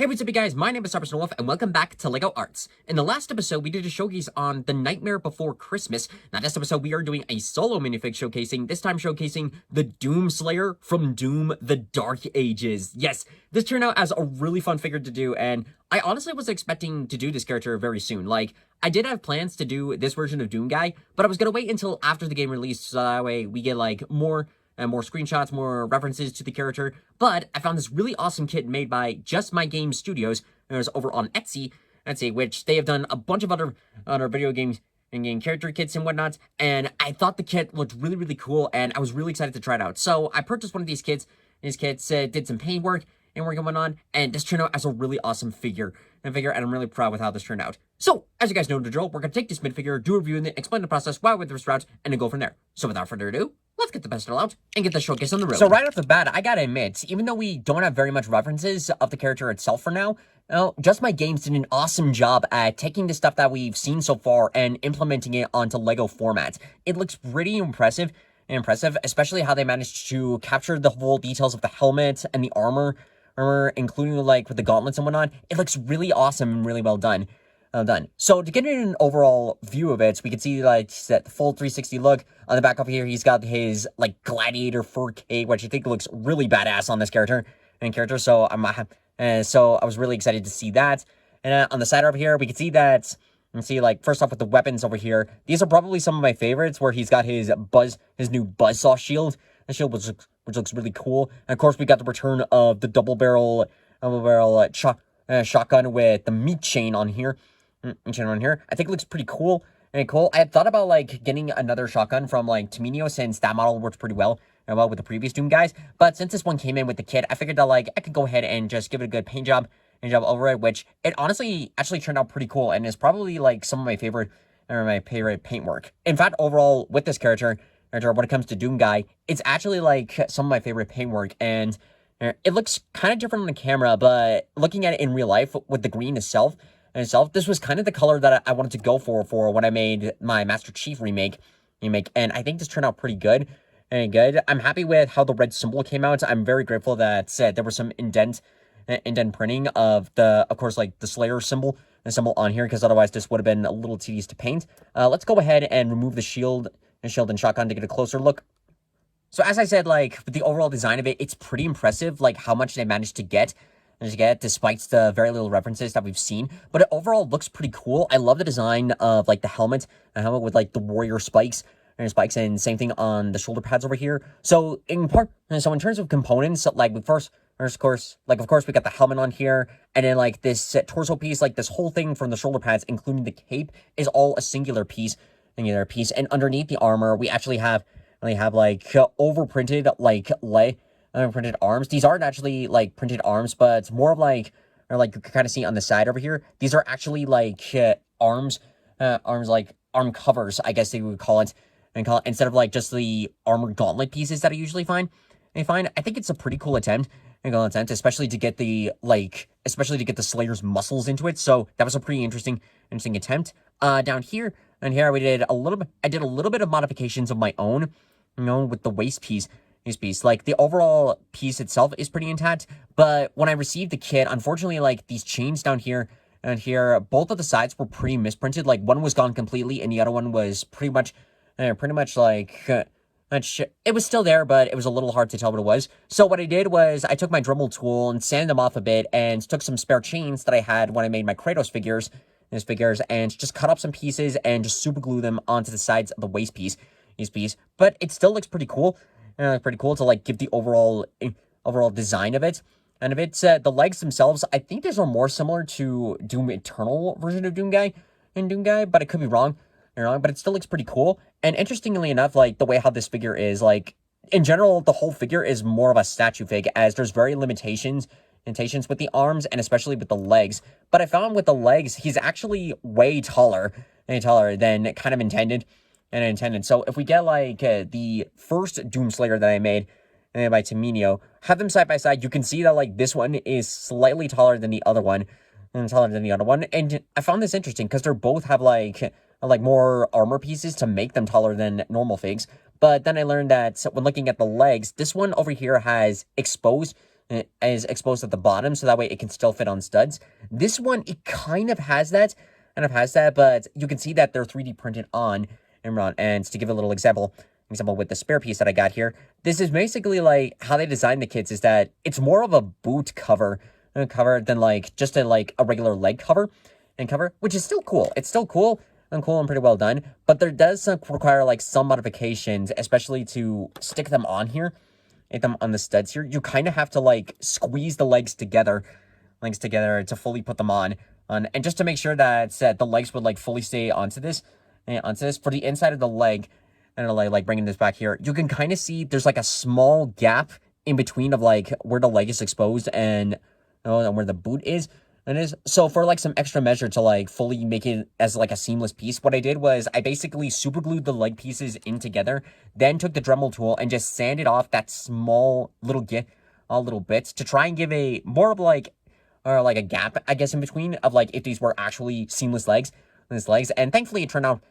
Hey, what's up, you guys? My name is Wolf, and welcome back to LEGO Arts. In the last episode, we did a showcase on The Nightmare Before Christmas. Now, this episode, we are doing a solo minifig showcasing, this time showcasing the Doom Slayer from Doom the Dark Ages. Yes, this turned out as a really fun figure to do, and I honestly was expecting to do this character very soon. Like, I did have plans to do this version of Doom Guy, but I was gonna wait until after the game released, so that way we get, like, more screenshots, more references to the character. But I found this really awesome kit made by JustMyGame Studios. It was over on Etsy, which they have done a bunch of other video games and game character kits and whatnot. And I thought the kit looked really, really cool, and I was really excited to try it out. So I purchased one of these kits. These kits did some paint work and work going on, and this turned out as a really awesome figure. And I'm really proud with how this turned out. So, as you guys know the drill, we're going to take this minifigure, do a review, and then explain the process, why with this route, and then go from there. So without further ado, let's get the pistol out and get the showcase on the road. So right off the bat, I gotta admit, even though we don't have very much references of the character itself for now, JustMyGames did an awesome job at taking the stuff that we've seen so far and implementing it onto LEGO formats. It looks pretty impressive, especially how they managed to capture the whole details of the helmet and the armor, including like with the gauntlets and whatnot. It looks really awesome and really well done. So to get an overall view of it, we can see like that full 360 look. On the back up here, he's got his like gladiator fur cape, which I think looks really badass on this character. So I was really excited to see that. And on the side over here, we can see that. And see, like, first off with the weapons over here, these are probably some of my favorites, where he's got his new buzzsaw shield. The shield which looks really cool. And of course, we got the return of the double barrel shotgun with the meat chain on here. I think it looks pretty cool. I had thought about like getting another shotgun from like Tomino, since that model works pretty well with the previous Doom guys. But since this one came in with the kit, I figured that like I could go ahead and just give it a good paint job over it, which it honestly actually turned out pretty cool, and is probably like some of my favorite paint work. In fact, overall with this character, when it comes to Doom Guy, it's actually like some of my favorite paint work, and it looks kind of different on the camera, but looking at it in real life with the green itself, this was kind of the color that I wanted to go for when I made my Master Chief remake, and I think this turned out pretty good. I'm happy with how the red symbol came out. I'm very grateful that there was some indent printing of course, like the Slayer symbol, the symbol on here, because otherwise this would have been a little tedious to paint. Let's go ahead and remove the shield and shotgun to get a closer look. So as I said, like with the overall design of it, it's pretty impressive, like how much they managed to get despite the very little references that we've seen. But it overall looks pretty cool. I love the design of like the helmet with like the warrior spikes, and same thing on the shoulder pads over here. So in terms of components, like of course, we got the helmet on here, and then like this torso piece, like this whole thing from the shoulder pads, including the cape, is all a singular piece. And underneath the armor, we actually have like overprinted printed arms. These aren't actually like printed arms, but it's more of like, or like you can kind of see on the side over here, these are actually like arms like arm covers, I guess they would call it, instead of like just the armored gauntlet pieces that I usually find. I think it's a pretty cool attempt, especially to get the Slayer's muscles into it. So that was a pretty interesting attempt. Down here, I did a little bit of modifications of my own, with the waist piece. Like the overall piece itself is pretty intact, but when I received the kit, unfortunately, like these chains down here, both of the sides were pretty misprinted. Like one was gone completely, and the other one was pretty much like it was still there, but it was a little hard to tell what it was. So what I did was I took my Dremel tool and sanded them off a bit, and took some spare chains that I had when I made my Kratos figures, and just cut up some pieces and just super glue them onto the sides of the waist piece. But it still looks pretty cool. Pretty cool to like give the overall design of it. And if it's the legs themselves, I think these are more similar to Doom Eternal version of Doom Guy, but I could be wrong. But it still looks pretty cool. And interestingly enough, like the way how this figure is, like in general, the whole figure is more of a statue fig, as there's very limitations with the arms and especially with the legs. But I found with the legs, he's actually way taller than kind of intended. So if we get like the first Doom Slayer that I made by Tomino, have them side by side, you can see that like this one is slightly taller than the other one, and I found this interesting because they both have like more armor pieces to make them taller than normal figs. But then I learned that when looking at the legs, this one over here has exposed is exposed at the bottom, so that way it can still fit on studs. This one, it kind of has that, but you can see that they're 3D printed on Imran. And to give a little example with the spare piece that I got here, this is basically like how they designed the kits is that it's more of a boot cover than like just a regular leg cover, which is still cool. It's still cool and pretty well done, but there does require like some modifications, especially to stick them on here, them on the studs here. You kind of have to like squeeze the legs together to fully put them on, and just to make sure that the legs would like fully stay onto this for the inside of the leg. And like bringing this back here, you can kind of see there's like a small gap in between of like where the leg is exposed and where the boot is. So for like some extra measure to like fully make it as like a seamless piece, what I did was I basically super glued the leg pieces in together, then took the Dremel tool and just sanded off that small little bits to try and give a more of like a gap, I guess, in between of like if these were actually seamless legs, and thankfully it turned out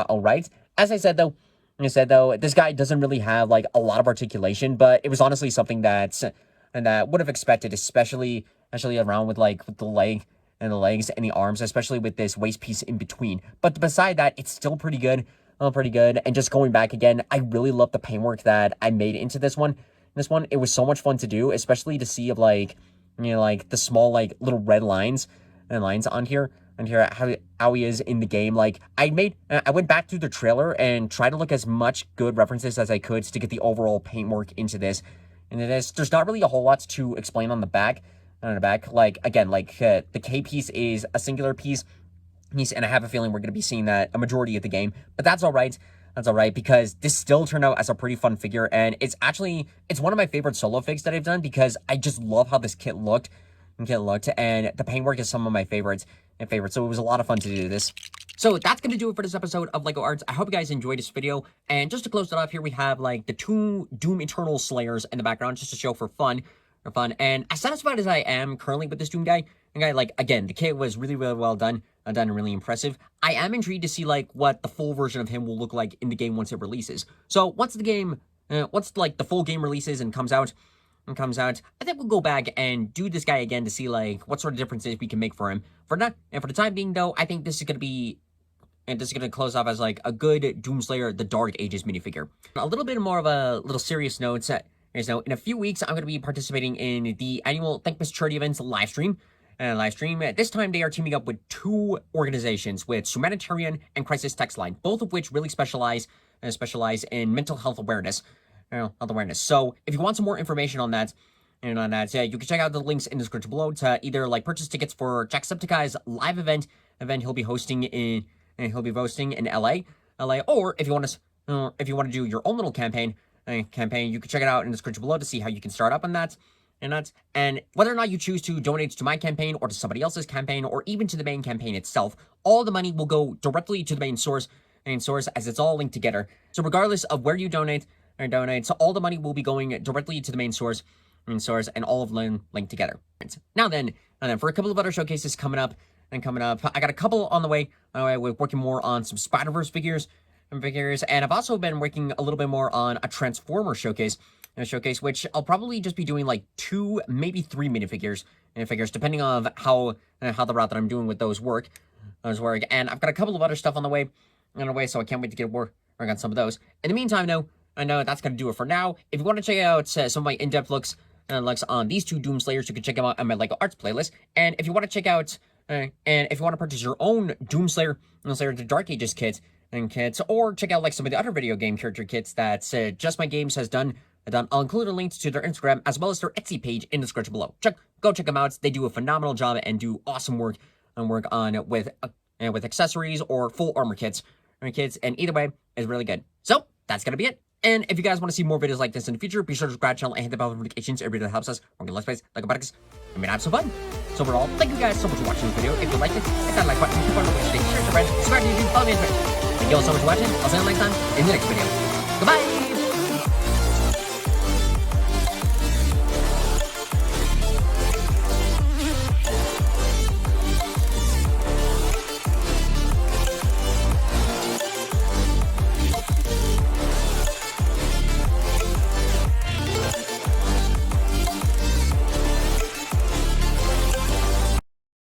all right. As I said though, this guy doesn't really have like a lot of articulation, but it was honestly something that would have expected, especially around with the leg and the legs and the arms, especially with this waist piece in between. But beside that, it's still pretty good. And just going back again, I really love the paintwork that I made into this one. It was so much fun to do, especially to see of like the small like little red lines on here. And here how he is in the game. Like I went back through the trailer and tried to look as much good references as I could to get the overall paintwork into this. And there's not really a whole lot to explain on the back. Like again, the K piece is a singular piece, and I have a feeling we're gonna be seeing that a majority of the game. But that's all right. Because this still turned out as a pretty fun figure, and it's one of my favorite solo figs that I've done because I just love how this kit looked, and the paintwork is some of my favorites. So it was a lot of fun to do this. So that's going to do it for this episode of LEGO Arts. I hope you guys enjoyed this video. And just to close it off here, we have like the 2 Doom Eternal Slayers in the background just to show for fun. And as satisfied as I am currently with this Doom guy, like again, the kit was really, really well done. And really impressive. I am intrigued to see like what the full version of him will look like in the game once it releases. So once like the full game releases and comes out, I think we'll go back and do this guy again to see like what sort of differences we can make for him. For the time being though, I think this is gonna close off as like a good Doomslayer The Dark Ages minifigure. A little bit more of a little serious note. In a few weeks, I'm going to be participating in the annual Thank Miss Charity events live stream. This time they are teaming up with 2 organizations, with Humanitarian and Crisis Text Line, both of which really specialize in mental health awareness. So if you want some more information on that, you can check out the links in the description below to either like purchase tickets for Jacksepticeye's live event he'll be hosting in LA, or if you want to do your own little campaign, you can check it out in the description below to see how you can start up on that. And whether or not you choose to donate to my campaign or to somebody else's campaign or even to the main campaign itself, all the money will go directly to the main source as it's all linked together. So regardless of where you donate, so all the money will be going directly to the main source, and all of them linked together. Now then, for a couple of other showcases coming up, I got a couple on the way. We're working more on some Spider-Verse figures, and I've also been working a little bit more on a Transformer showcase, which I'll probably just be doing like 2, maybe 3 minifigures, depending on how the route that I'm doing with those work. And I've got a couple of other stuff on the way, so I can't wait to get work on some of those. In the meantime, though, I know that's going to do it for now. If you want to check out some of my in-depth looks on these 2 Doomslayers, you can check them out on my LEGO Arts playlist. And if you want to check out, and if you want to purchase your own Doomslayer, the Dark Ages kits, or check out like some of the other video game character kits that JustMyGame has done, I'll include a link to their Instagram as well as their Etsy page in the description below. Go check them out. They do a phenomenal job and do awesome work on with accessories or full armor kits, and either way is really good. So that's gonna be it. And if you guys want to see more videos like this in the future, be sure to subscribe to the channel and hit the bell notifications. Every video that helps us. We're gonna let's play LEGO Products. Have some fun. So overall, thank you guys so much for watching this video. If you liked it, hit that like button. Keep on watching, share it to friends, subscribe to YouTube, follow me on Twitter. Thank you all so much for watching. I'll see you next time in the next video. Goodbye.